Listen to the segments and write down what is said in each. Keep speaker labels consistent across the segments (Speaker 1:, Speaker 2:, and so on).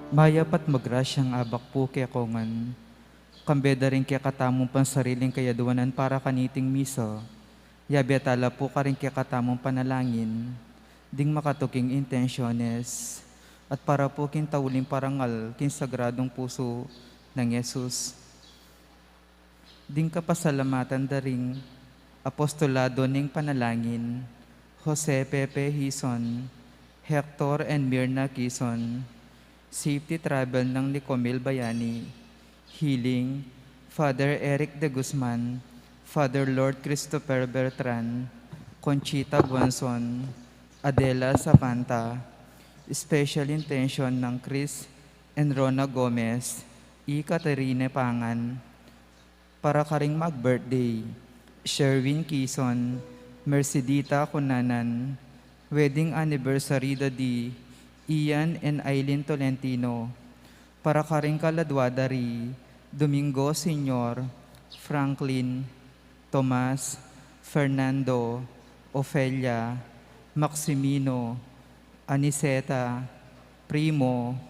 Speaker 1: Mayapat magrasyang abak po kaya kongan, kambeda rin kaya katamong pansariling kayaduanan para kaniting miso, yabi atala po ka rin kaya katamong panalangin, ding makatuking intensyones, at para po kintauling parangal kinsagradong puso ng Yesus. Ding kapasalamatan daring apostolado ning panalangin, Jose Pepe Hison, Hector and Mirna Quezon, Safety Travel ng Nicomel Bayani, Healing, Father Eric de Guzman, Father Lord Christopher Bertran, Conchita Guanzon, Adela Zapanta, Special Intention ng Chris and Rona Gomez, E. Caterine Pangan, para karing mag-birthday, Sherwin Quezon, Mercedita Cunanan, wedding anniversary di Ian and Aileen Tolentino, para karing kaladwadari, Domingo Senior, Franklin, Tomas, Fernando, Ofelia, Maximino, Aniseta, Primo,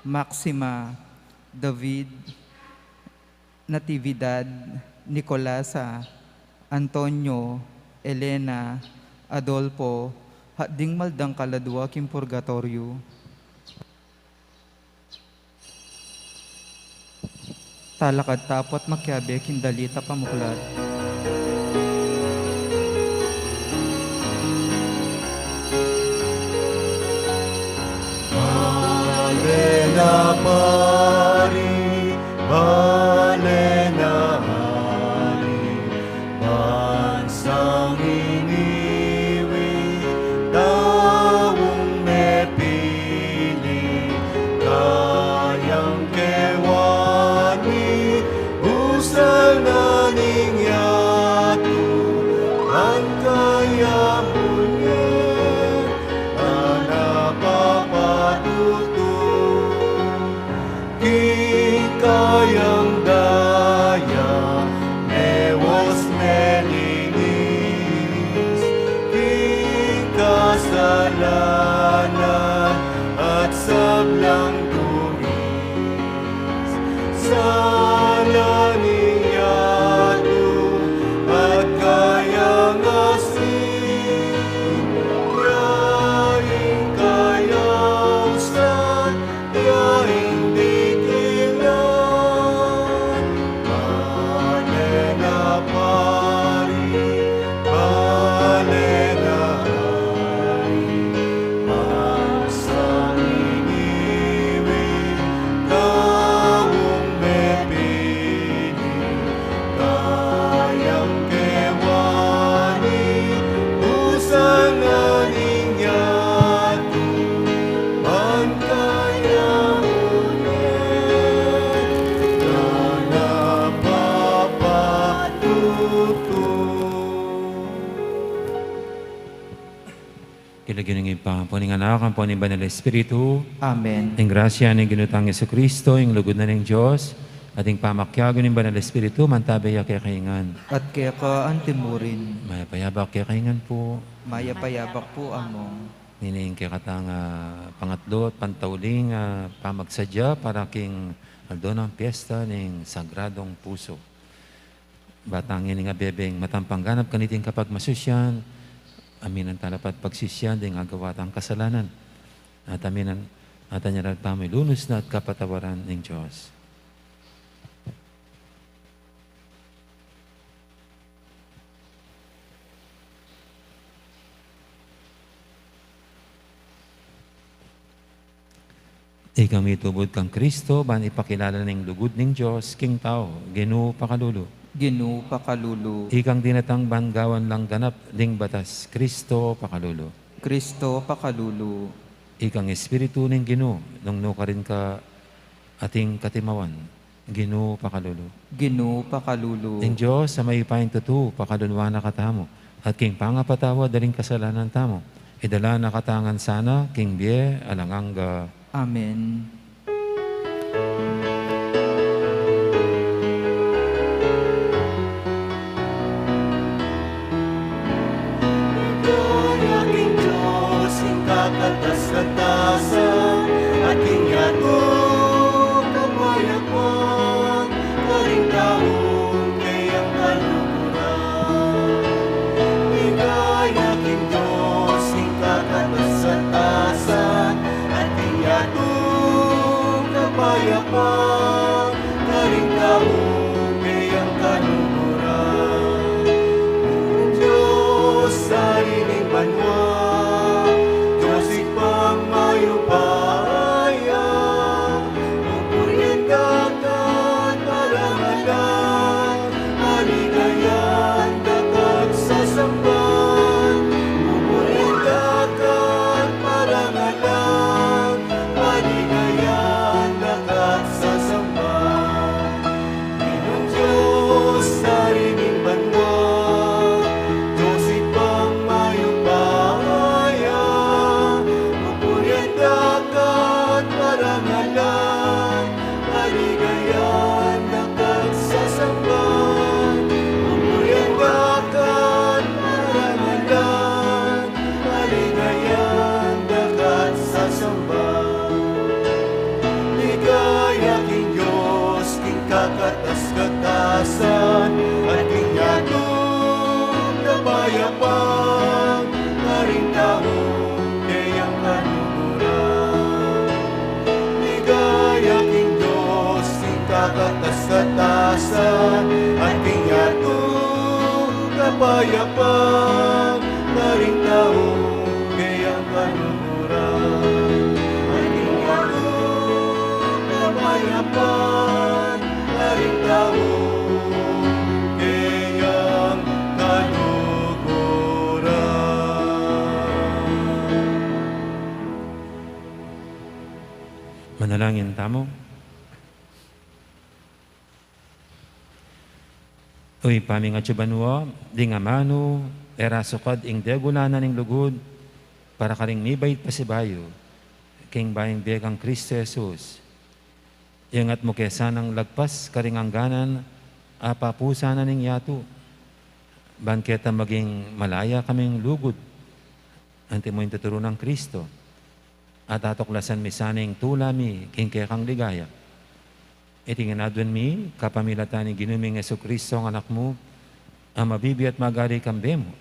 Speaker 1: Maxima, David, Natividad, Nicolasa, Antonio, Elena, Adolfo, hading maldang kaladwa kim purgatorio. Talakad tapot makyabe kindalita pamuklat.
Speaker 2: Halena pari, halena hari, bansang iniwi, daung mepili, kayang kewani, usal na ningyatu, ang kaya munyer, na napapatuto. Kayang daya, mewos melinis, kasalanan at sablang tuwis. Salaning yado at kayang asin, yaing kayang san, yaing
Speaker 3: Kilagyan ng ipang ng anak, ang po ng Banal na Espiritu,
Speaker 1: Amen.
Speaker 3: ang grasya ng ginutang Yesu Kristo, ang lugod na ng Diyos, at ang pamakyago ng Banal na Espiritu, mantabaya kaya kaingan.
Speaker 1: At kaya ka antimurin,
Speaker 3: Maya payabak kaya kaingan po,
Speaker 1: maya payabak po among.
Speaker 3: nining kaya katang pangatlo at pantauling pamagsadya para king doon ang piyesta ng Sagradong Puso. Batangin nga bebeng matampangganap kaniting kapag masusyan, amin ang talapat pagsisyan din agawat ang kasalanan. At amin ang atanya tamoy lunos na at kapatawaran ng Diyos. Ikang mitubod kang Kristo, ban ipakilala ng lugod ng Diyos, king tao, Ginoo pakalulu.
Speaker 1: Ginoo pakalulu,
Speaker 3: Ikang dinatang banggawan lang ganap ding batas, Kristo pakalulu.
Speaker 1: Kristo pakalulu,
Speaker 3: Ikang Espiritu ng Ginoo, nung ka rin ka ating katimawan, Ginoo pakalulu.
Speaker 1: Ginoo pakalulu,
Speaker 3: Ang Diyos sa may paing tutu, pakaluluwa na katamo, at king pangapatawa daling kasalanan tamo, idala na katangan sana, king bie, alanganga.
Speaker 1: Amen.
Speaker 2: Aking Diyos, ikaw katas-katasan, aking yato kapayapaan, karintaong kayang kanunuran. Diyos sariling banwa, Diyos ipang mayupaya, pupurihan dagat parangalan, maligayan dagat sasamban. Pupurihan dagat parangalan, maligayan dagat sasamban. Ginong Diyos sariling banwa, Diyos ipang mayupaya, pupurihan dagat parangalan, maligayan dagat sasamban. Pupurihan dagat parangalan, maligayan dagat sasamban. Ligaya king Diyos, king kakatas-katasan, at king yatong kapayapaan, karintaong kayang kanunuran. Ligaya king Diyos, king kakatas-katasan, at king yatong kapayapaan, karintaong kayang kanunuran. At king yatong kapayapaan, karintaong kayang kanunuran.
Speaker 3: Manalangin tamo. Uy, paming at banwa, di nga mano, era sukad ing degulanan ning lugod, para karing mibait pasibayo, king bayang begang Kristo Jesus. Yangat mo kesanang lagpas karing angganan, apapusa na ning yato. Banketa maging malaya kaming lugod, anti mo yung tuturo ng Kristo. At atoklasan mi saning tulami, king kekang ligaya. Itingin adwan mi, kapamilatan ni ginuming Yesu Kristo ang anak mo, ang mabibi at magari kambe mo.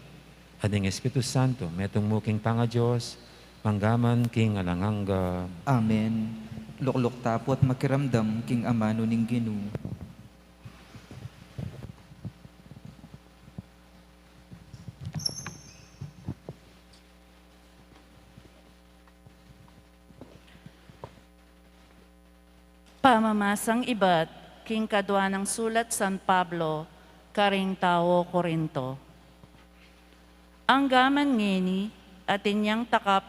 Speaker 3: Ading Espiritu Santo, metong mo king panga Diyos, manggaman king alanganga.
Speaker 1: Amen. Lukluk tapo at makiramdam king amano ning Ginoo.
Speaker 4: Pamamasang ibat, king kadwa ng sulat San Pablo, karing tao Korinto. Ang gaman ngeni, atin niyang takap,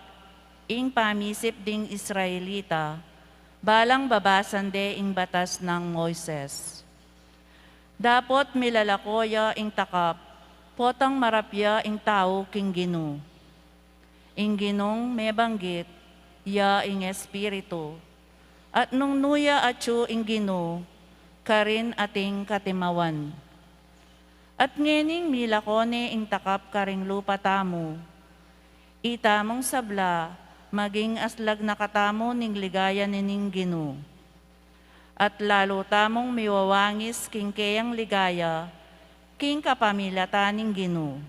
Speaker 4: ing pamisip ding Israelita, balang babasan de ing batas ng Moises. Dapot milalakoya ing takap, potang marapya ing tao king Ginu. Ing Ginong may banggit, ya ing Espiritu, at nung nuya atyo ing Gino, karin ating katimawan. At ngening milakone ing takap karing lupa tamo, itamong sabla, maging aslag nakatamo ning ligaya nining Gino. At lalo tamong miwawangis king kayang ligaya, king kapamilata ning Gino.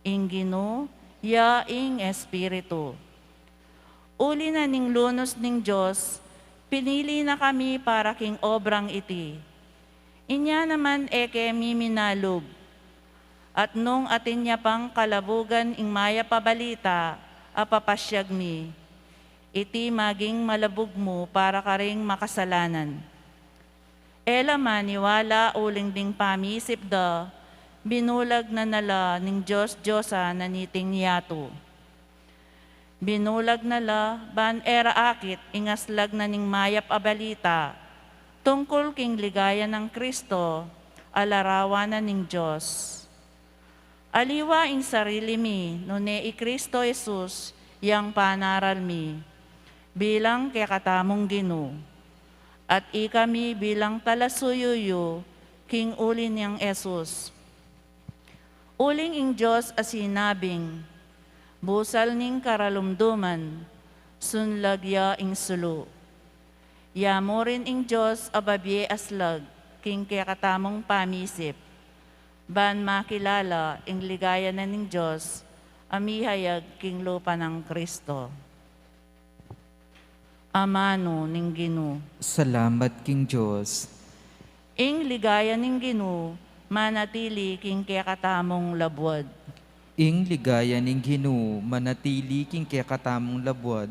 Speaker 4: Ing Gino, ya ing Espiritu. Uli na ning lunos ning Diyos, pinili na kami para king obrang iti. Inya naman eke miminalog. At nung atin niya pang kalabugan ing maya pabalita, apapasyag mi. Iti maging malabog mo para karing makasalanan. Ela maniwala uling ding pamisip da, binulag na nala ning Diyos-Diyosa na niting yato. Binulag nala, ban era akit, ingaslag na ning mayap abalita, tungkol king ligaya ng Kristo, alarawa na ning Diyos. Aliwa ing sarili mi, nune i Kristo Jesus, yang panaral mi, bilang kakatamong Gino. At ikami bilang talasuyuyo, king uli niyang Jesus. Uling ing Diyos asinabing, busal ning karalumduman, sunlagya ing sulu. Yamo rin ing Diyos ababye aslag, king kakatamong pamisip. Ban makilala ing ligaya na ning Diyos, amihayag king lupa ng Kristo. amano ning Ginoo.
Speaker 1: Salamat king Diyos.
Speaker 4: Ing ligaya ning Ginoo, manatili king kakatamong labwad.
Speaker 1: Ing ligaya ning Ginoo, manatili king katamong labwad.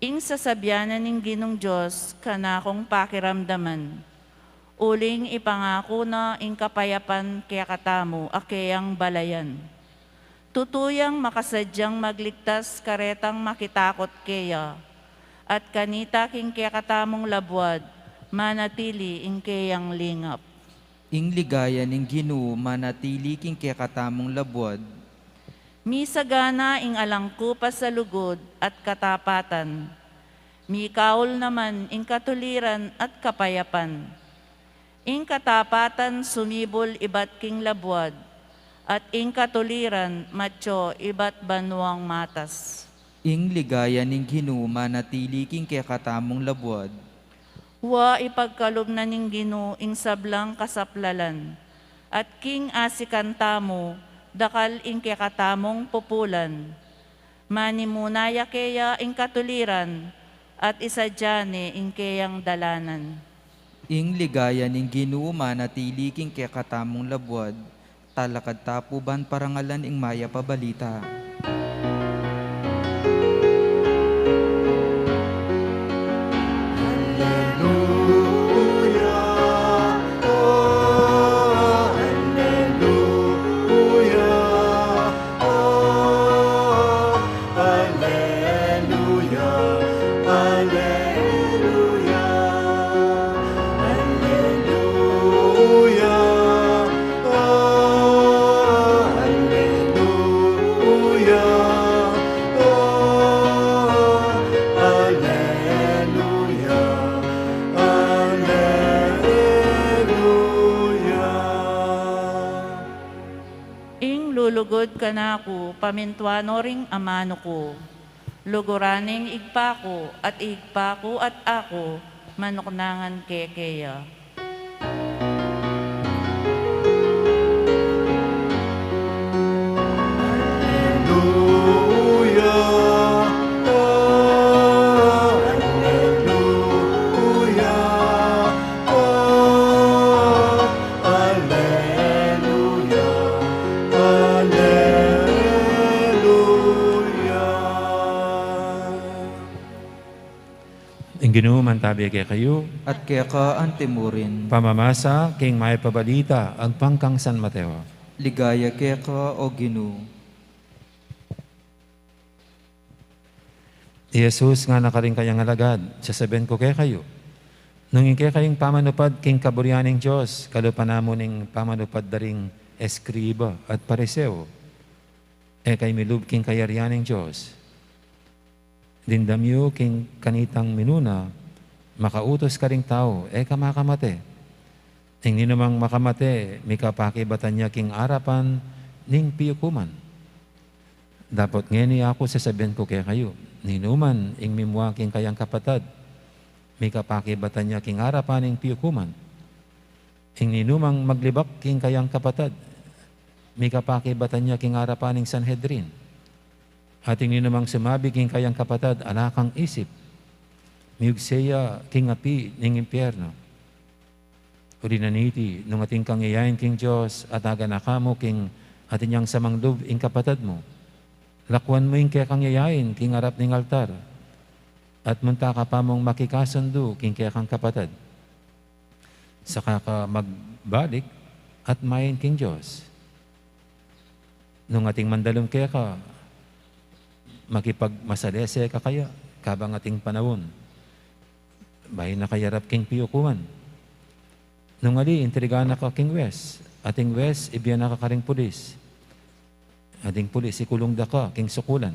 Speaker 4: Ing sasabyanan ning Ginong Diyos, kanakong pakiramdaman. Uling ipangako na ing kapayapan kaya katamo, akeyang balayan. Tutuyang makasadyang magligtas karetang makitakot kaya, at kanita king kaya katamong labwad, manatili ing kayang lingap.
Speaker 1: Ing ligaya ning Ginoo, manatili king katamong labwad.
Speaker 4: Misagana ing alangku pa sa lugod at katapatan. Mikaul naman ing katuliran at kapayapan. Ing katapatan sumibol ibat king labwad, at ing katuliran matyo ibat banwang matas.
Speaker 1: Ing ligaya ning Ginoo, manatili king katamong labwad.
Speaker 4: Wa ipagkalob na ning Ginoo ing sablang kasaplalan, at king asikantamo, dakal ing kakatamong pupulan. Manimunaya kaya ing katuliran, at isadyane ing kayang dalanan.
Speaker 1: Ing ligaya ning Ginoo, manatili king katamong labwad. Talakad tapuban parangalan ing maya pabalita.
Speaker 4: Lulugod kanako, pamintuano ring amano ko. Luguraning igpa ko at ako, manuknangan kekeya.
Speaker 3: Ginoo mantabi kay kayo,
Speaker 1: At kaya ka antimurin.
Speaker 3: pamamasa king may pabalita ang pangkang San Mateo.
Speaker 1: Ligaya kaya ka o Ginoo.
Speaker 3: Jesus nga nakaring kayang alagad, sasabihin ko kay kayo, nung kay kayong pamanupad king kaburyaning Diyos, kalupanamo ning pamanupad daring eskriba at pariseo, kay milub king kayaryaning Diyos. Dindamyo king kanitang minuna, makautos ka ring tao, kamakamate. Ing ninumang makamate, mikapakibatan niya king arapan ning piyukuman. Dapat ngeni ako sasabihin ko kay kayo, ninuman ing mimwa king kayang kapatad, mikapakibatan niya king arapan ning piyukuman. Ing ninumang maglibak king kayang kapatad, mikapakibatan niya king arapan ning Sanhedrin. Ating ninumang sumabi king kayang kapatad, anakang isip, miugseya king api ning impyerno. Urinaniti, nung ating kang iyayin king Diyos, at aganakamo king ating yang samang lub ing kapatad mo. Lakwan mo ing kaya kang iyayin king arap ning altar, at munta ka pa mong makikasundo king kaya kang kapatad. Saka ka magbalik at mayin king Diyos. Nung ating mandalong kaya ka, makipagmasalese ka kaya, kabang ating panahon. Bahay na kayarap king piyukuan. Nung ali, intriga na ka king West. Ating West, ibiyan na ka karing pulis. Ating pulis, ikulong da ka, king sukulan.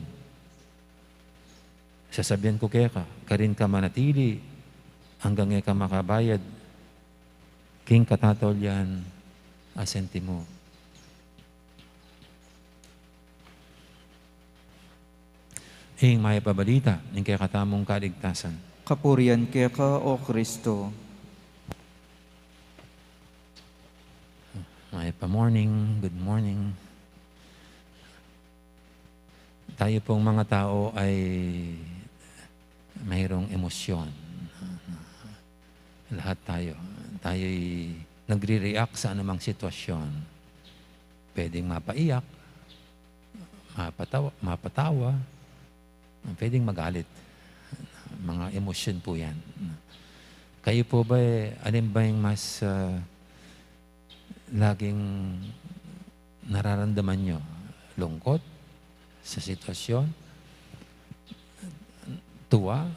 Speaker 3: Sasabihan ko kaya ka, karin ka manatili, hanggang ka makabayad, king katatolyan, asenti mo. Ing may pabalita, ning kaya katamong kaligtasan.
Speaker 1: Kapurian kaya ka o Kristo.
Speaker 3: May pa-morning, good morning. Tayo pong mga tao ay mayroong emosyon. Lahat tayo. Tayo'y nagre-react sa anumang sitwasyon. Pwedeng mapaiyak, mapatawa, pwedeng magalit. Mga emosyon po yan. Kayo po ba, alin ba yung mas laging nararamdaman nyo? Lungkot sa sitwasyon? Tuwa?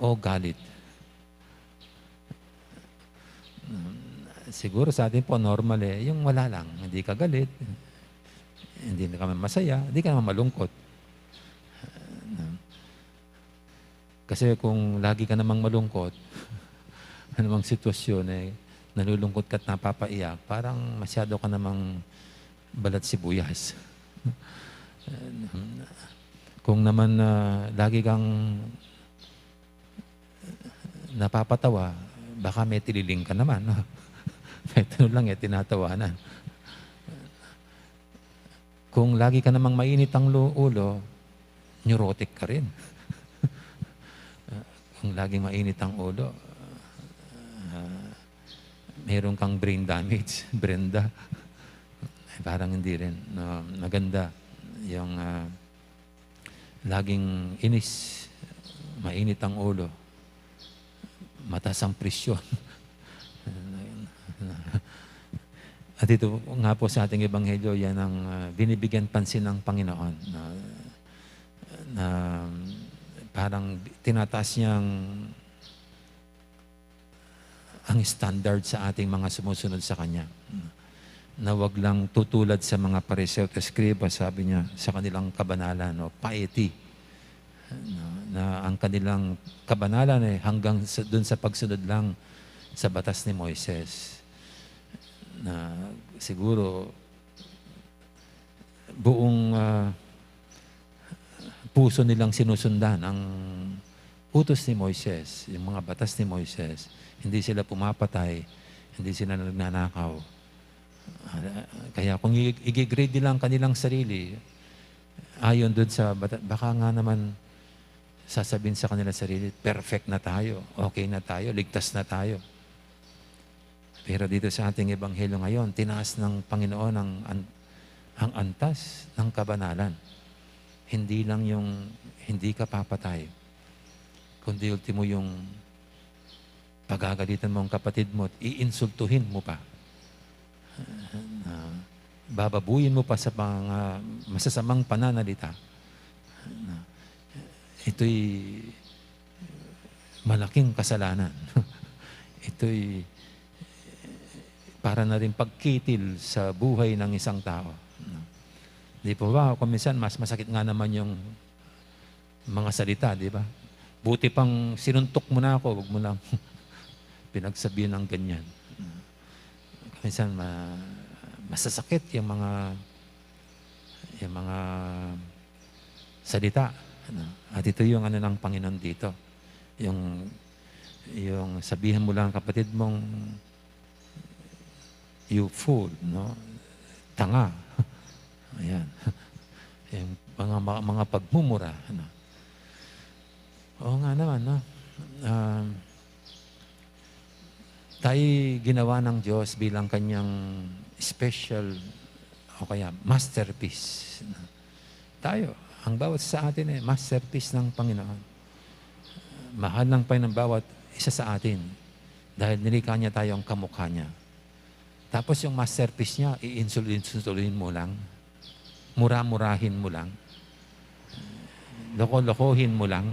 Speaker 3: O galit? Siguro sa atin po normal yung wala lang. Hindi ka galit, hindi ka masaya, hindi ka naman malungkot. Kasi kung lagi ka namang malungkot, anumang sitwasyon nalulungkot ka at napapaiyak, parang masyado ka namang balat sibuyas. Kung naman lagi kang napapatawa, baka may tililing ka naman. Ito lang tinatawanan. Kung lagi ka namang mainit ang ulo, neurotic ka rin. Kung laging mainit ang ulo, mayroon kang brain damage, Brenda. Parang hindi rin. Maganda yung laging inis, mainit ang ulo, mataas ang presyon. At ito nga po sa ating ebanghelyo, yan ang binibigyan pansin ng Panginoon. Na parang tinataas niyang ang standard sa ating mga sumusunod sa Kanya. Na wag lang tutulad sa mga Pariseo at Eskriba, sabi niya, sa kanilang kabanalan, piety. Na ang kanilang kabanalan hanggang dun sa pagsunod lang sa batas ni Moises. Na siguro buong puso nilang sinusundan ang utos ni Moises, yung mga batas ni Moises. Hindi sila pumapatay, hindi sila nagnanakaw. Kaya kung i-grade nila ang kanilang sarili, ayon doon sa baka nga naman sasabihin sa kanilang sarili, perfect na tayo, okay na tayo, ligtas na tayo. Pero dito sa ating ebanghelyo ngayon, tinaas ng Panginoon ang antas ng kabanalan. Hindi lang yung hindi ka papatay, kundi ultimo yung pagagalitan mo ang kapatid mo at iinsultuhin mo pa. Bababuyin mo pa sa mga masasamang pananalita. Ito'y malaking kasalanan. Ito'y para na rin pagkitil sa buhay ng isang tao. Di po ba? Kung minsan, mas masakit nga naman yung mga salita, di ba? Buti pang sinuntok mo na ako, huwag mo lang pinagsabihin ng ganyan. Minsan, masasakit yung mga salita. At ito yung ng Panginoon dito. Yung sabihin mo lang kapatid mong, you fool, no? Tanga. Ayan. Yung mga pagmumura. Ano? Oo nga naman, no? Tayo ginawa ng Diyos bilang kanyang special o kaya masterpiece. Tayo, ang bawat sa atin masterpiece ng Panginoon. Mahal lang pa ng bawat isa sa atin dahil nilikha niya tayo ang kamukha niya. Tapos yung masterpiece niya, iinsulin mo lang. Mura-murahin mo lang. Loko-lokohin mo lang.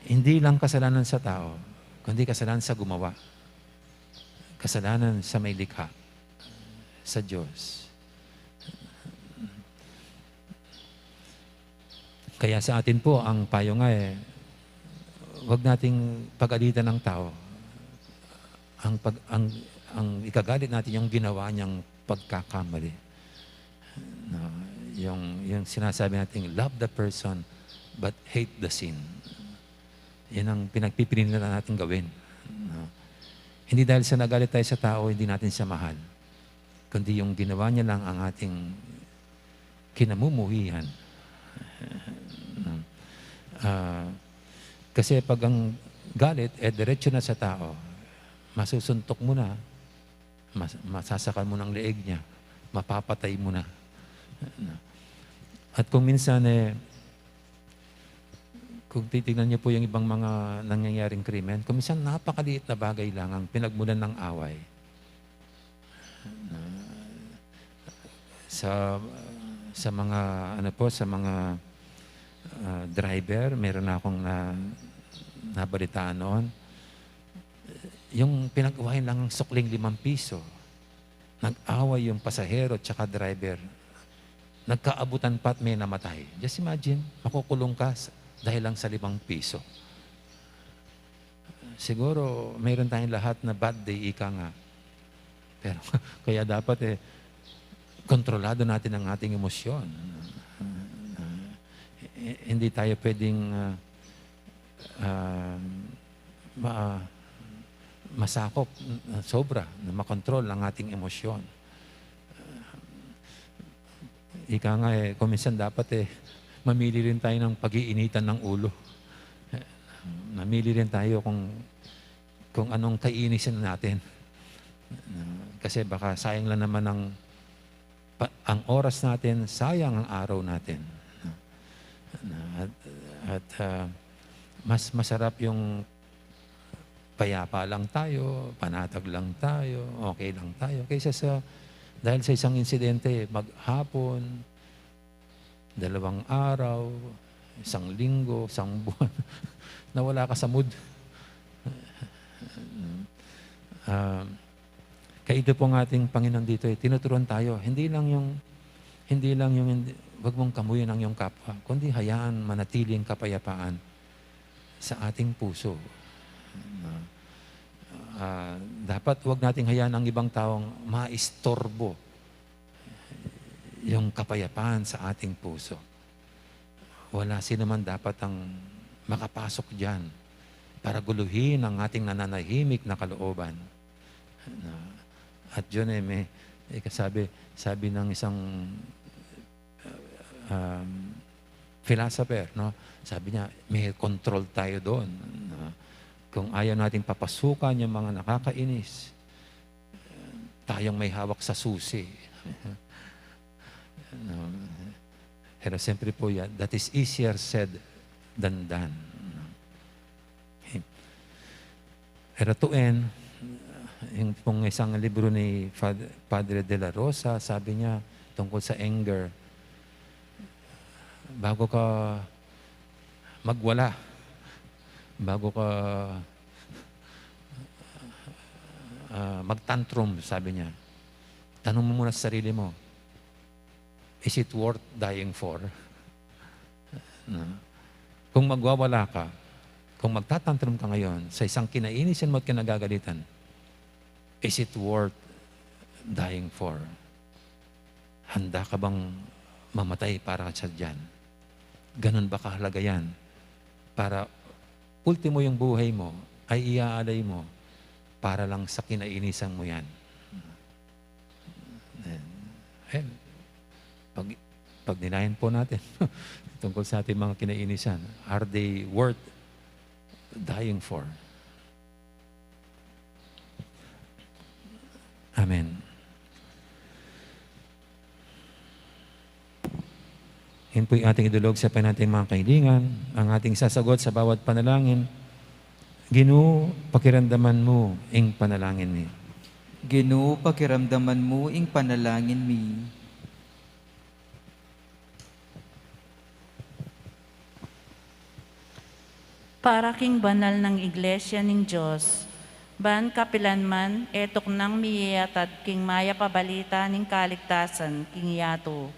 Speaker 3: Hindi lang kasalanan sa tao, kundi kasalanan sa gumawa. Kasalanan sa may likha. Sa Diyos. Kaya sa atin po, ang payo nga huwag nating pag-alitan ng tao. Ang ikagalit natin yung ginawa niyang pagkakamali. Yung sinasabi natin, love the person but hate the sin. Yan ang pinagpipilitan natin gawin. Hindi dahil sa nagalit tayo sa tao, hindi natin siya mahal. Kundi yung ginawa niya lang ang ating kinamumuhian. Kasi pag ang galit, diretso na sa tao, masusuntok mo na, masasakal mo ng leeg niya, mapapatay mo na. At kung minsan kung titignan niyo po yung ibang mga nangyayaring krimen, kung minsan napakaliit na bagay lang ang pinagmulan ng away. Sa mga sa mga driver, meron na akong nabalitaan noon. Yung pinag-awayan lang ng sukling 5 piso. Nag-away yung pasahero at saka driver. Nagkaabutan pa at may namatay. Just imagine, makukulong ka dahil lang sa 5 piso. Siguro, mayroon tayong lahat na bad day, ika nga. Pero, kaya dapat kontrolado natin ang ating emosyon. Hindi tayo pwedeng masakop sobra na makontrol ang ating emosyon. Ika nga kung minsan dapat mamili rin tayo ng pag-iinitan ng ulo. Mamili rin tayo kung anong kainisin natin. Kasi baka sayang lang naman ang oras natin, sayang ang araw natin. At mas masarap yung payapa lang tayo, panatag lang tayo, okay lang tayo. Kaysa dahil sa isang insidente, maghapon, 2 araw, 1 linggo, 1 buwan, nawala ka sa mood. Kaya ito pong ating Panginoon dito, tinuturuan tayo, hindi lang yung wag mong kamuyin ang iyong kapwa, kundi hayaan manatili ang kapayapaan sa ating puso. Dapat wag nating hayaan ang ibang taong maistorbo yung kapayapaan sa ating puso. Wala sino man dapat ang makapasok dyan para guluhin ang ating nananahimik na kalooban. At yun sabi ng isang philosopher, no? Sabi niya, may control tayo doon. Kung ayaw natin papasukan yung mga nakakainis, tayong may hawak sa susi. Pero siyempre po yan, that is easier said than done. Okay. Pero to end, yung pong isang libro ni Padre de la Rosa, sabi niya tungkol sa anger, bago ka magwala, bago ka magtantrum, sabi niya, tanong mo muna sa sarili mo, is it worth dying for? Kung magwawala ka, kung magtatantrum ka ngayon sa isang kinainisin mo at kinagagalitan, is it worth dying for? Handa ka bang mamatay para sa dyan? Ganun ba kahalaga yan? Para ultimo yung buhay mo ay iaalay mo para lang sa kinainisan mo yan. Pag ninayan po natin tungkol sa ating mga kinainisan, are they worth dying for? Amen. Yan po yung ating idulog sa nating mga kaibigan, ang ating sasagot sa bawat panalangin. Ginoo, pakiramdaman mo ing panalangin ni.
Speaker 1: Ginoo, pakiramdaman mo ing panalangin mi.
Speaker 4: Para king banal ng Iglesia ng Diyos, ban kapilanman, etok nang miyatad king maya pabalita ng kaligtasan king yato.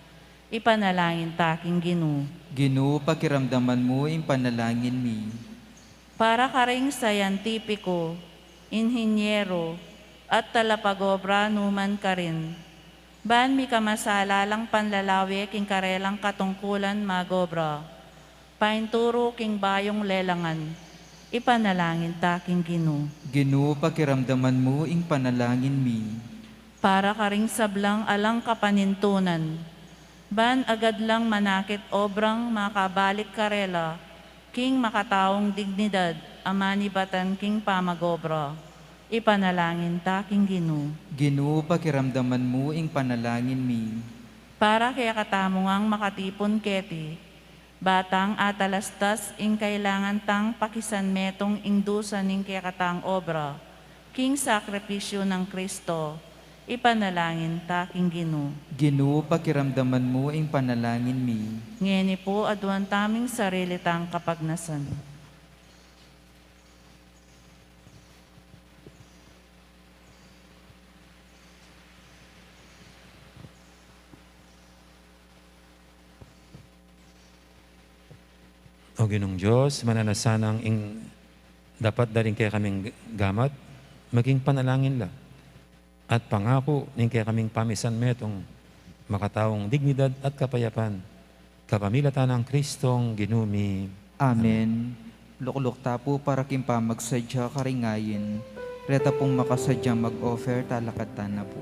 Speaker 4: Ipanalangin ta king Ginoo.
Speaker 1: Ginoo, pakiramdaman mo ing panalangin mi.
Speaker 4: Para karing sayantipiko, inhinyero, at talapagobra numan ka rin. Ban mi kamasalalang panlalawi king karelang katungkulan magobra. Painturo king bayong lelangan. Ipanalangin ta king Ginoo.
Speaker 1: Ginoo, pakiramdaman mo ing panalangin mi.
Speaker 4: Para karing sablang alang kapanintunan. Ban agad lang manakit obrang makabalik karela, king makataong dignidad, amanibatan king pamagobra, ipanalangin ta king Ginoo.
Speaker 1: Ginoo, pakiramdaman mo ing panalangin mi.
Speaker 4: Para kaya katamungang makatipon keti, batang atalastas ing kailangan tang pakisan metong ingdusan ning kaya katang obra, king sakripisyo ng Kristo, ipanalangin ta king Ginoo.
Speaker 1: Ginoo, pakiramdaman mo ing panalangin mi.
Speaker 4: Ngeni po aduan taming sarili tang kapagnasan.
Speaker 3: O Ginong Diyos, mananasanang dapat daring kaya kaming gamat, maging panalangin la. At pangako ning kaya kaming pamisan metong makataong dignidad at kapayapan. Kapamilatan ng Kristong ginumi.
Speaker 1: Amen. Lukluk tapo para kim pamagsadya karingayin. Reta pong makasadya mag-offer talakatan na po.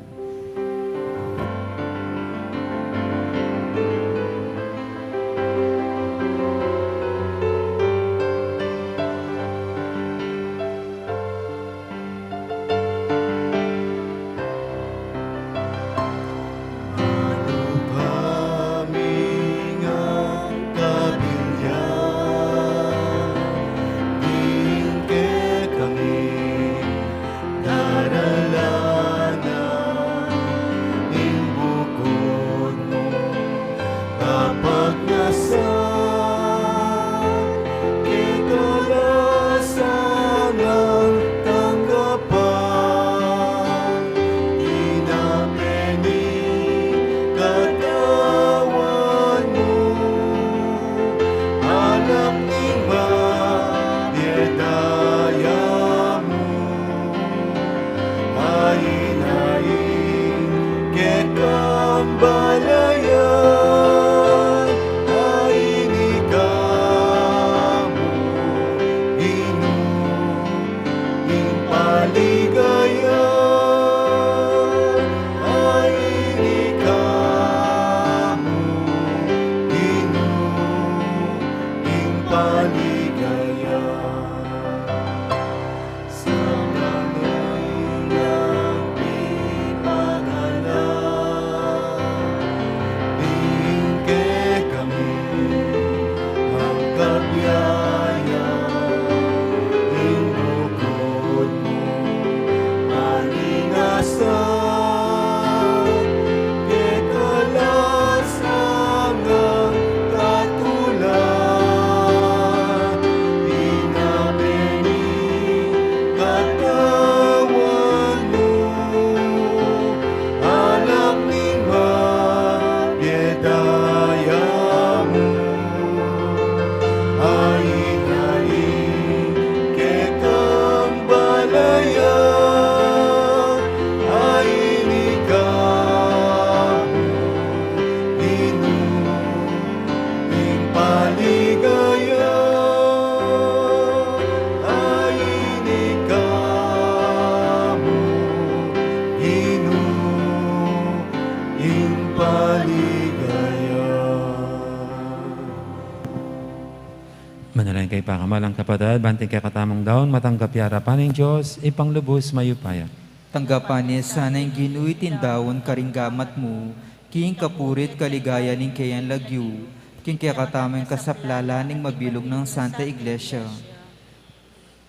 Speaker 3: Manalangin kay pakamalang kapatid, banting kay katamong daon, matanggap yarapan ng Diyos, ipanglubos mayupaya.
Speaker 1: Tanggapan niya sana yung ginuy tindawon karinggamat mo, king kapurit kaligaya ning kayan lagyu, king kaya katamang kasaplala ning mabilog ng Santa Iglesia.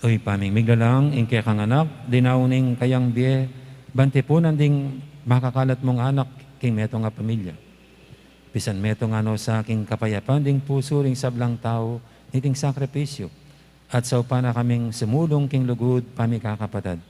Speaker 3: Uy, paming miglalang, ing kaya kang anak, dinauning kayang biye, bante po nanding makakalat mong anak, king meto nga pamilya. Pisan meto nga no sa aking kapayapan, ding puso ring sablang tao, niting sakripisyo. At sa upana kaming sumulong king lugod, pamikakapatad.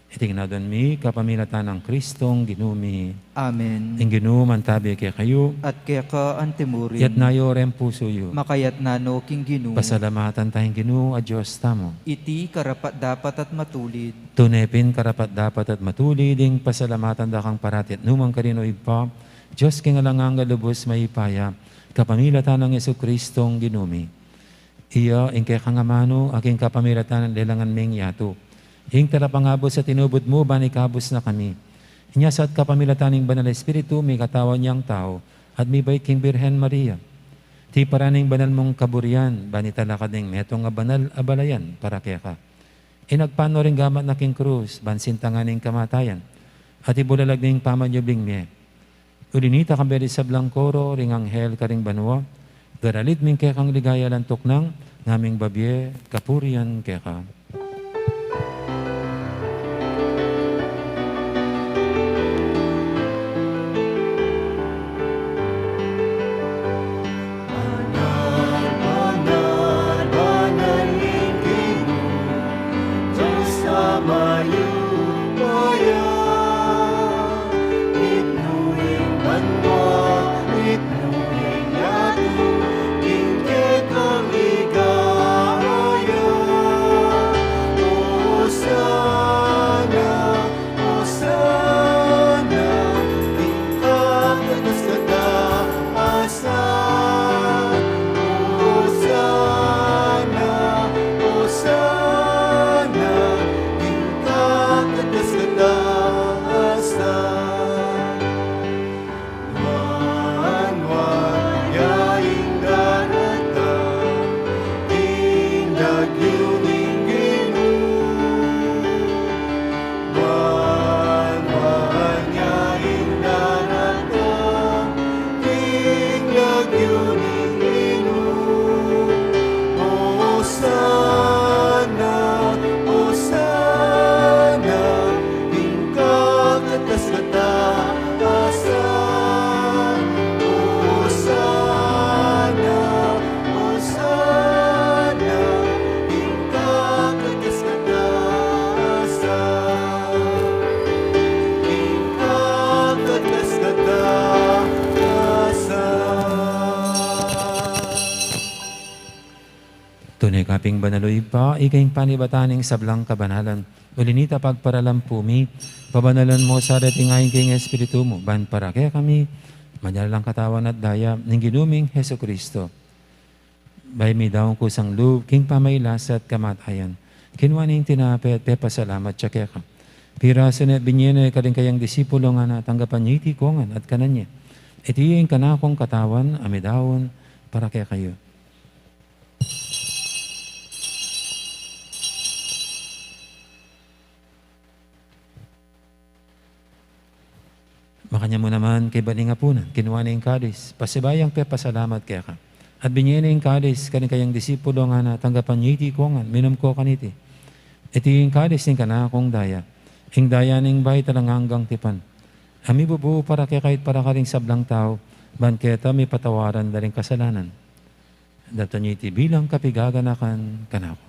Speaker 3: Iting na doon mi, kapamilatan ng Kristong ginumi.
Speaker 1: Amen.
Speaker 3: Ing ginuman tabi kay kayo,
Speaker 1: At kaya ka antimurin,
Speaker 3: yat nayo rem puso yu.
Speaker 1: makayat nano king ginu,
Speaker 3: Pasalamatan tayong ginu, a Diyos tamo.
Speaker 1: iti karapat dapat at matulid.
Speaker 3: Tunepin karapat dapat at matulid, ding pasalamatan da kang paratit numang karino ipa, Diyos kingalangang galubos maipaya, kapamilatan ng Yesu Kristong ginumi. Iya, ing kay kangamano, aking kapamilatan ng lelangan ming yato. Ing tarapangabos sa tinubod mo, banikabos na kami. Inya sa at kapamilatan ng Banal Espiritu, may katawan niyang tao, at may bay King Birhen Maria. Ti paraning banal mong kaburian, banitalakad ng metong nga banal abalayan para kaya ka. Inagpano rin gamat na king krus, bansintangan ng kamatayan, at ibulalag ng pamanyubling miye. Ulinita kang beri sa blangkoro, ring anghel karing banwa, daralit ming kaya kang ligaya lantok ng naming babye, kapurian kaya ka. Tunay kaping banaloy pa, ikaing panibataning sablang kabanalan. Ulinita pagparalam pumi, pabanalan mo sa dating aking king Espiritu mo, ban para kaya kami, manyalang katawan at daya, ng ginuming Heso Kristo. Bay mi daong kusang loob, king pamaylas at kamatayan. Kinwaning tinape at pepasalamat siya kaya ka. Piraso na binyena ka rin kayang disipulo nga natanggapan niya itikongan at kananya. Iti yung kanakong katawan, amidawon, para kaya kayo. Makanya mo naman kay balingapunan, kinuha na yung kadis, pasibayang pepasalamat kaya ka. At binigyan na yung kadis, kayang disipulo nga na tanggapan niya itikongan, minum ko kaniti. Iti yung kadis ng kanakong daya, ing daya ng bahay talang hanggang tipan. Ami bubuo para kaya kahit para ka rin sablang tao, banketa may patawaran na rin kasalanan. Dato niya iti bilang kapigaganakan kanako.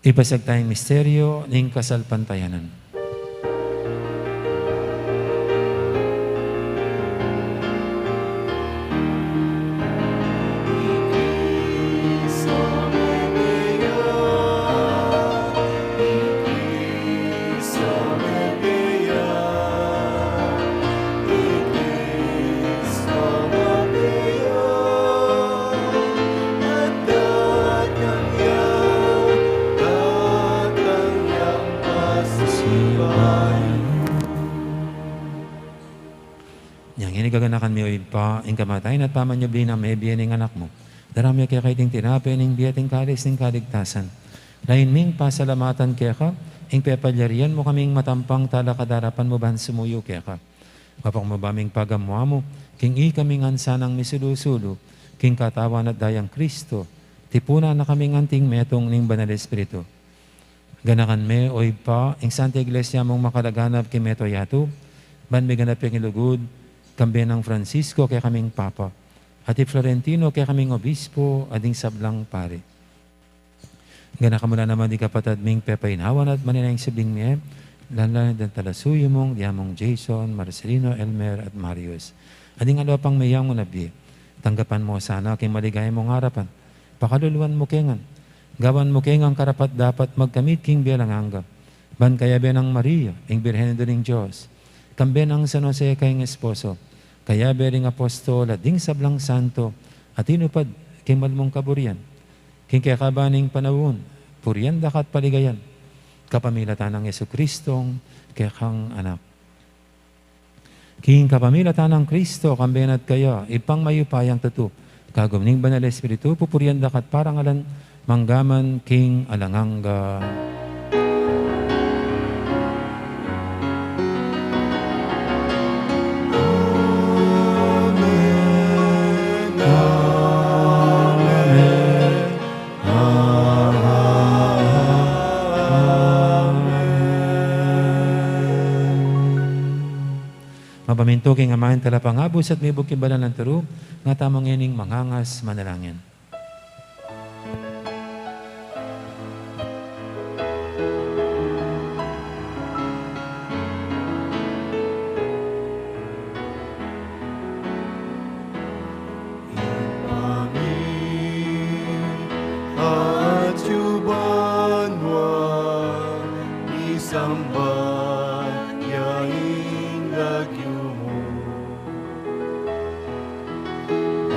Speaker 3: Ipasag tayong misteryo ng kasalpantayanan. Gaganakan mi oid pa, ing kamatayin at pamanyubli na may biyan ng anak mo. Darami kaya kayo ting tinapi, ning biyating kalis, ning kaligtasan. Lain ming pasalamatan kaya ka, ing pepalyarian mo kaming matampang talakadarapan mo ban sumuyo kaya ka. Mapang mabaming pagamwa mo, king kaming ansanang misulusulo, king katawan at dayang Kristo, tipuna na kaming anting metong ning banal Espiritu. Ganakan me oid pa, ing Santa Iglesia mong makalaganap kay meto yato, ban may ganap yung ilugod, kambi ng Francisco kaya kaming Papa, at Florentino kaya kaming Obispo, ading sablang pare. Gana ka mula naman di kapatad ming pepainawan at maninayang sibling niya, lanlan dan talasuyo mong, diamong Jason, Marcelino, Elmer, at Marius. Ading alopang mayang mo nabi, tanggapan mo sana kay maligay mong harapan, pakaluluan mo kengan, gawan mo kengang karapat dapat magkamit king bilang hangga, ban kaya benang Maria, ing Birhen ng Diyos, kambi ng San Jose kayong esposo, kaya bering apostol at ding sablang santo at inupad king malmong kaburian. King kaya kabaning panawon, purian dakat paligayan. kapamilatan ng Yesu Kristong kekang anak. King kapamilatan ng Kristo, kambenat kaya, ipang mayupayang tatu, kagumning banal Espiritu, pupurian dakat parangalan, manggaman king alanganga. Mapaminto king amahin talapangabos at may bukibalan ng taro, nga tamang ining mangangas manalangin.
Speaker 2: At yubanwa isamba yaing lagyo mo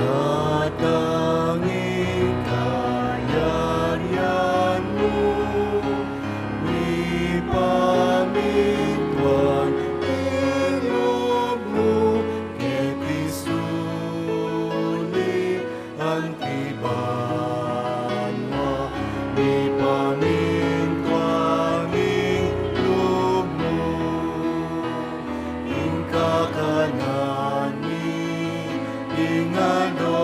Speaker 2: at tanging kayarian mo ipamintuan ilog mo kay Kristuli ang tiban mo ipamintuan ilog mo ingkakanan ni ingado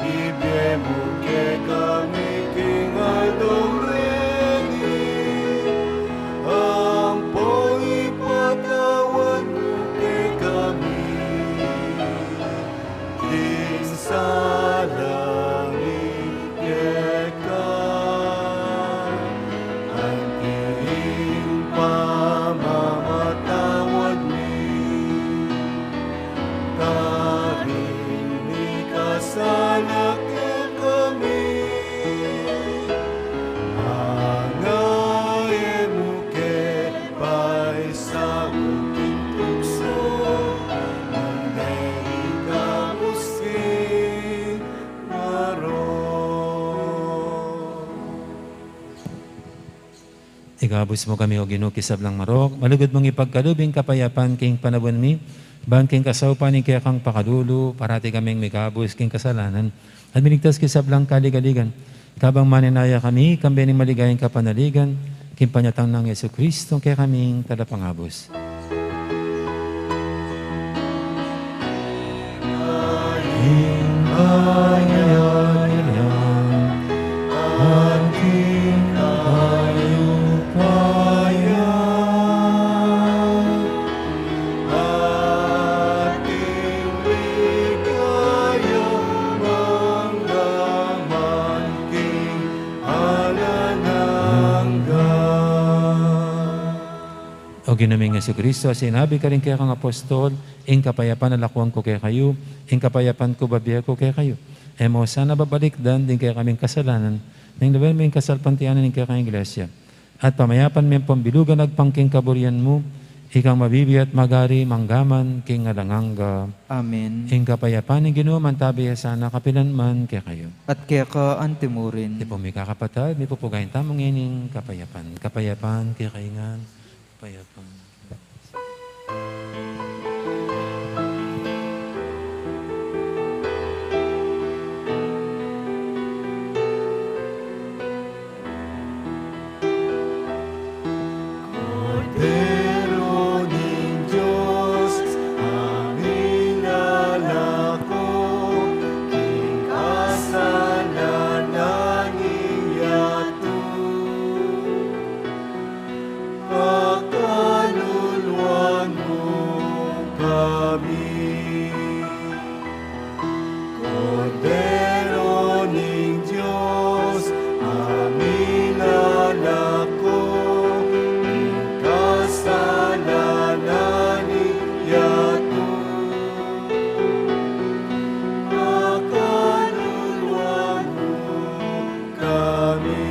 Speaker 2: ibemo ke kami kingadong reni ang poipatawan mo ke kami din sa langit ka ang iyong pamamatawad ni Karini ka sa lakit kami Angay mo ke pa'y sa unting tukso Nangay ka musing maroon.
Speaker 3: Igabos mo kami o ginukisab lang marok, malugod mong ipagkalubing kapayapan king panabon mi, ban king kasaupan ni kaya kang pakadulo, parati kaming mikabos king kasalanan, at minigtas kisab lang kaligaligan. Kabang maninaya kami, kambening maligayang kapanaligan, king panyatang ng Yesu Kristo, kaya kaming talapangabos. O ginaming Yesu Kristo, sinabi ka rin kaya kang apostol, ing kapayapan na lakuan ko kaya kayo, ing kapayapan ko babiya ko kaya kayo. E mo sana babalikdan din kaya kaming kasalanan, nang laban mo yung kasalpantianan ng kaya kang iglesia. At pamayapan mo yung pambilugan agpangking kaburian mo, ikang mabibi at magari manggaman king alanganga.
Speaker 1: Amen.
Speaker 3: Ing kapayapan ng Ginoo man tabi sana kapilan man kaya kayo.
Speaker 1: At kaya ka antimurin.
Speaker 3: Di po may kakapatad, may pupugayin tamang ining kapayapan. Kapayapan kaya kaingan. Kapayapan.
Speaker 2: Cordero ng Diyos, aming lalako, king kasalanan iyato. Pakaluluan mo kami. Cordero ng Diyos, aming lalako, kasalanan iyato. Pakaluluan mo kami.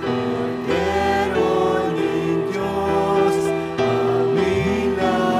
Speaker 2: Cordero ng Diyos, aming lalako,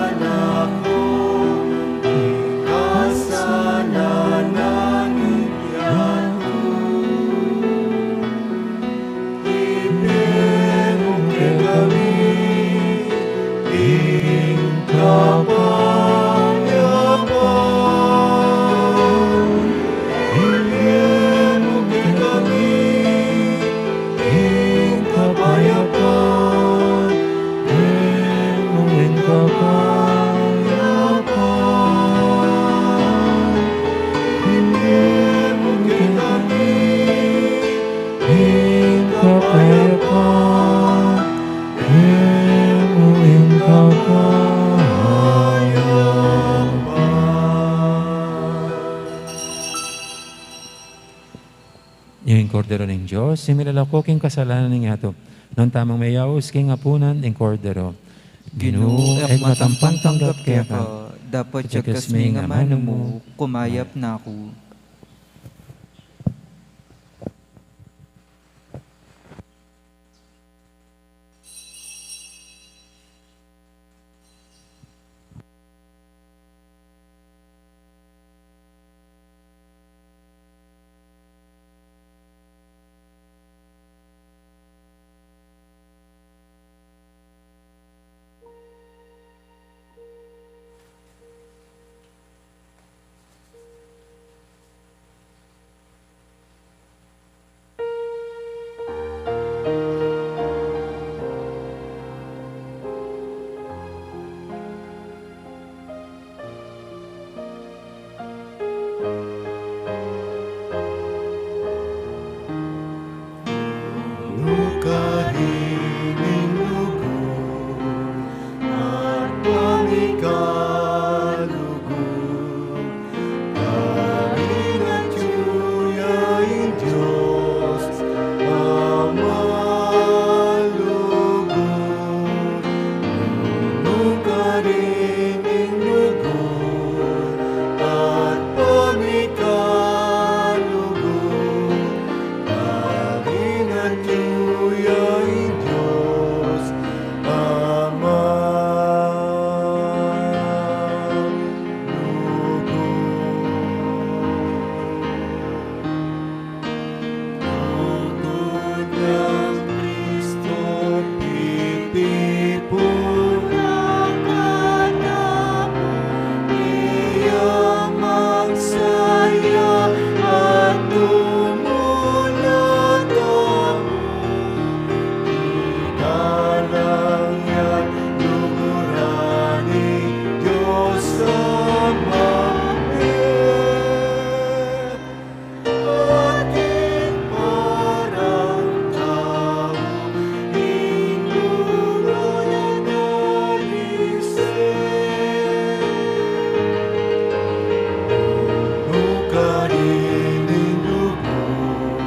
Speaker 3: ing Diyos, similala ko king kasalanan ng yato, nang tamang mayaos king apunan ing kordero.
Speaker 1: Ginoo,
Speaker 3: ay
Speaker 1: matampang tanggap kaya
Speaker 3: ka,
Speaker 1: ka, dapat siya
Speaker 3: Itikas
Speaker 1: kasmi
Speaker 3: mi nga
Speaker 1: nga mano mo,
Speaker 3: manong
Speaker 1: kumayap na ako.
Speaker 2: Nukahining lugod at pamikalugod. Kalingat yuyain Diyos Ama lugod. Nukahining lugod at pamikalugod. Kalingat yuyain Diyos Ama lugod. Ng Kristo pitipon ang katamo, iyamang saya at tumulot ang ikalang yan lugurani Diyos Ama. Aking parang tao, inyong nalisip. Nukahining lugod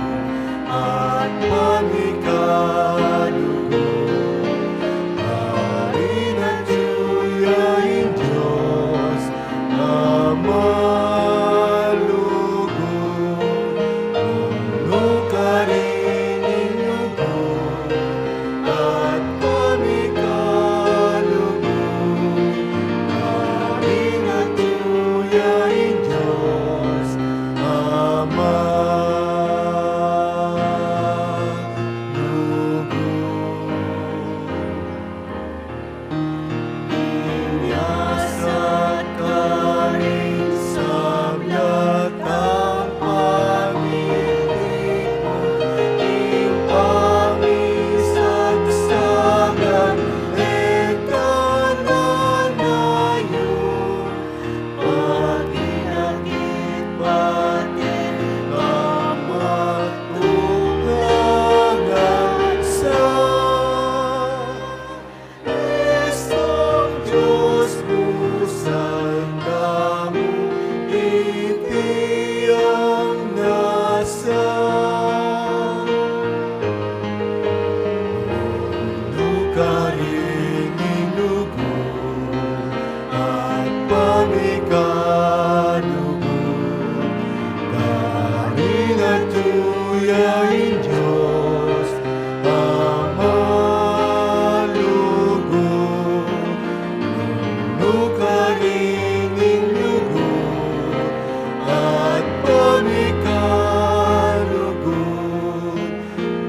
Speaker 2: at pamikalugod. Kalingat yuyain Diyos Ama lugod. Nukahining lugod at pamikalugod. Kalingat yuyain Diyos Ama lugod. Inyasat ka rin sa latang pag-ibig, ipamisagsagan, ikananayon, pag-inakit pati mamatulagan sa Kristong Diyos pusang kamo, itiyang nasa nukahining lugod at pamikalugod. Kalingat yuyain Diyos Ama lugod. Nukahining lugod at pamikalugod.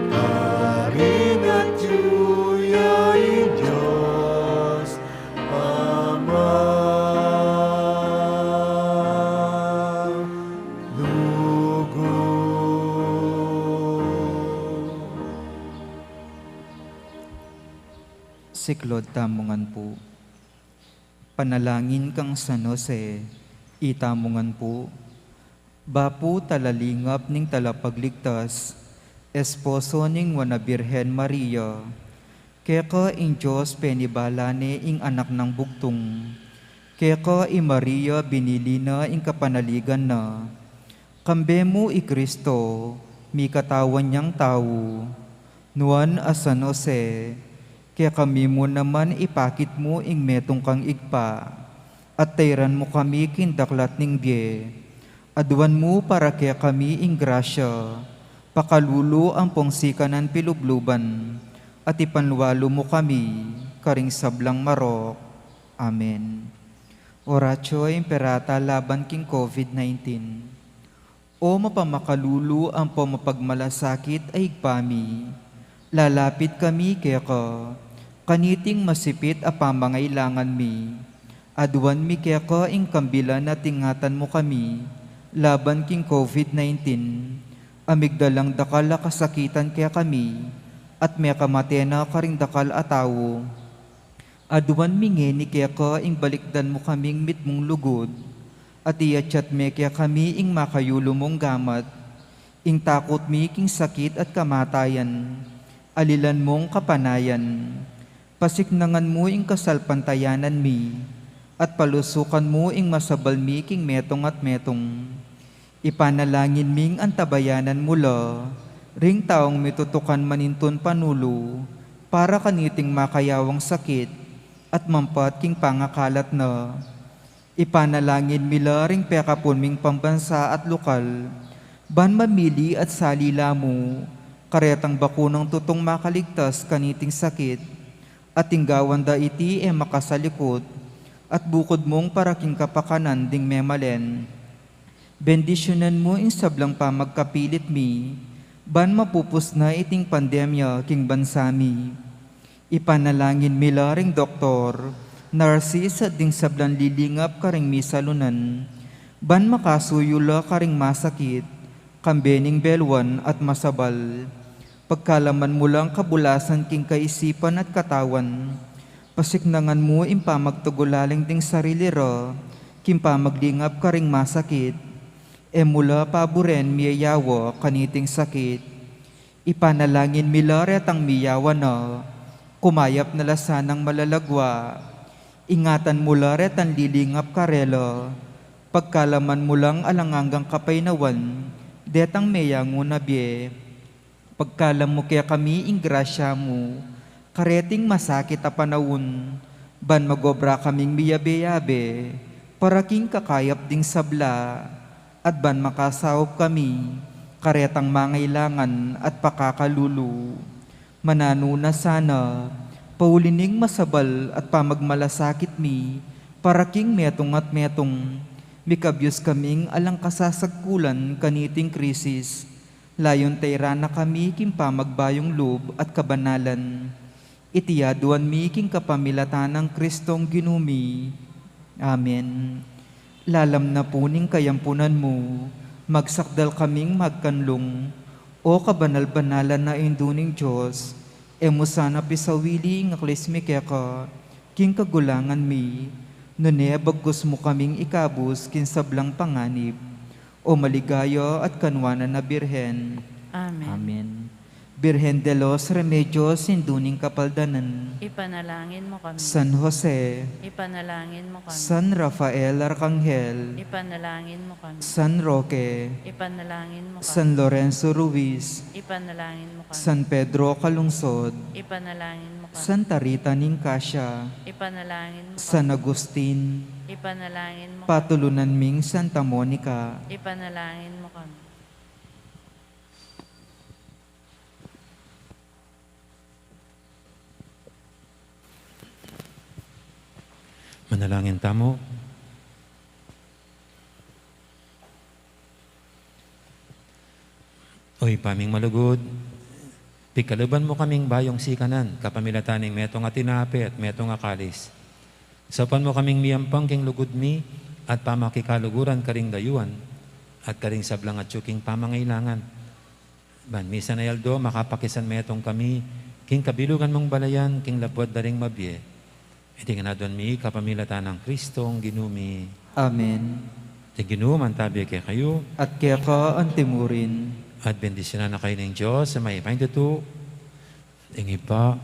Speaker 2: Kalingat yuyain Diyos Ama lugod.
Speaker 1: Siklod tamungan po. Panalangin kang San Jose, itamungan po. Bapu talalingap ning talapagligtas, esposo ning wana Birhen Maria, kaya ka ing Diyos penibalane ing anak ng bugtong, kaya ka i Maria binili na ing kapanaligan na, kambe mo i Kristo, mi katawan niyang tao, nuan a San Jose, kaya kami mo naman ipakit mo ing metong kang igpa, at tayran mo kami kindaklat ning biye, aduan mo para kaya kami ing grasya, pakalulo ang pongsikan ng pilubluban, at ipanwalo mo kami, karing sablang marok. Amen. Oratio Imperata laban king COVID-19. O mapamakalulu ang pamapagmalasakit ay igpami, lalapit kami kaya ka, kaniting masipit a pamangailangan mi, aduan mi kaya ka ing kambilan na tingatan mo kami, laban king COVID-19, amigdalang dakal a kasakitan kaya kami, at may kamatena karing dakal a tawo, aduan mi ngeni kaya ka ing balikdan mo kaming mitmong lugod, at iyachat me kaya kami ing makayulo mong gamat, ing takot mi king sakit at kamatayan, alilan mong kapanayan, pasiknangan mo ing kasalpantayanan mi, at palusukan mo ing masabal mi king metong at metong, ipanalangin ming antabayanan mula, ring taong mitutukan maninton panulo, para kaniting makayawang sakit, at mampat king pangakalat na, ipanalangin mila ring pekapon ming pambansa at lokal, ban mamili at salila mo, karetang bakunang tutong makaligtas kaniting sakit, at tinggawan da iti makasalikot, at bukod mong paraking kapakanan ding memalen. Bendisyonan mo ing sablang pamagkapilit mi, ban mapupus na iting pandemya king bansami. Ipanalangin mila ring doktor, narsis at ding sablan lilingap karing misalunan, ban makasuyula karing masakit, kambening belwan at masabal, pagkalaman mo lang kabulasan king kaisipan at katawan, pasiknangan mo impamagtugulaling ding sarili ra, kim pamaglingap karing masakit, mula paburen miyayawa kaniting sakit, ipanalangin mila retang miyawa na, kumayap na lasanang malalagwa, ingatan mula retan lilingap karelo, pagkalaman mo lang alanganggang kapaynawan, detang meyango na biye, pagkalam mo kaya kami ing grasya mo, kareting masakit a panawon, ban magobra kaming miyabe-yabe, paraking kakayap ding sabla, at ban makasawop kami, karetang mangailangan at pakakalulu. Mananuna sana, paulining masabal at pamagmalasakit mi, paraking metong at metong, mikabyos kaming alang kasasagkulan kaniting krisis, layon tayra na kami king pamagbayong loob at kabanalan, itiyaduan mi king kapamilatan ng Kristong ginumi. Amen. Lalam na puning kayampunan mo, magsakdal kaming magkanlong, o kabanal-banalan na induning Diyos, emo sana pisawili ng aklismi keka, king kagulangan mi, nune bagus mo kaming ikabus kinsablang panganib, o maligaya at kanwanan na Birhen.
Speaker 4: Amen.
Speaker 1: Amen. Birhen de los Remedios, induning kapaldanan,
Speaker 4: Ipanalangin mo kami.
Speaker 1: San Jose,
Speaker 4: Ipanalangin mo kami.
Speaker 1: San Rafael Arcangel,
Speaker 4: Ipanalangin mo kami.
Speaker 1: San Roque,
Speaker 4: Ipanalangin mo kami.
Speaker 1: San Lorenzo Ruiz,
Speaker 4: Ipanalangin mo kami.
Speaker 1: San Pedro Calungsod,
Speaker 4: Ipanalangin mo kami.
Speaker 1: Santa Rita Ninkasya,
Speaker 4: Ipanalangin mo kami.
Speaker 1: San Agustin,
Speaker 4: Ipanalangin mo kami.
Speaker 1: Patulunan ming Santa Monica,
Speaker 4: Ipanalangin mo kami.
Speaker 3: Manalangin tamo. Oy, paming malugod, pikalaban mo kaming bayong sikanan, kapamilataning metong at tinapi at metong akalis. Sapan mo kaming miyampang king lugod mi, at pamakikaluguran karing dayuan, at karing sablang at tsuking pamangailangan. Ban, misa na yaldo, makapakisan metong kami, king kabilugan mong balayan, king labwad daring mabye. Iti nga na doon mi, kapamilatan ng Kristong ginumi.
Speaker 1: Amen.
Speaker 3: Iti ginuman tabi kay kayo,
Speaker 1: At kaya ka antimurin,
Speaker 3: at bendisyonan na kayo ng Diyos sa may paintuto, ing ipa,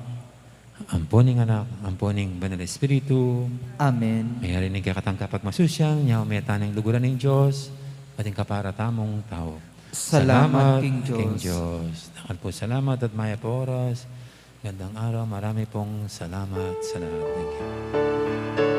Speaker 3: amponing anak, amponing banal Espiritu,
Speaker 1: Amen.
Speaker 3: may harinig kakatang kapag masusyang, niya umeta ng luguran ng Diyos, at yung kaparatamong tao.
Speaker 1: Salamat, King Diyos.
Speaker 3: Diyos. Dakal po salamat at maya po oras. Gandang araw, marami pong salamat sa lahat. Thank you.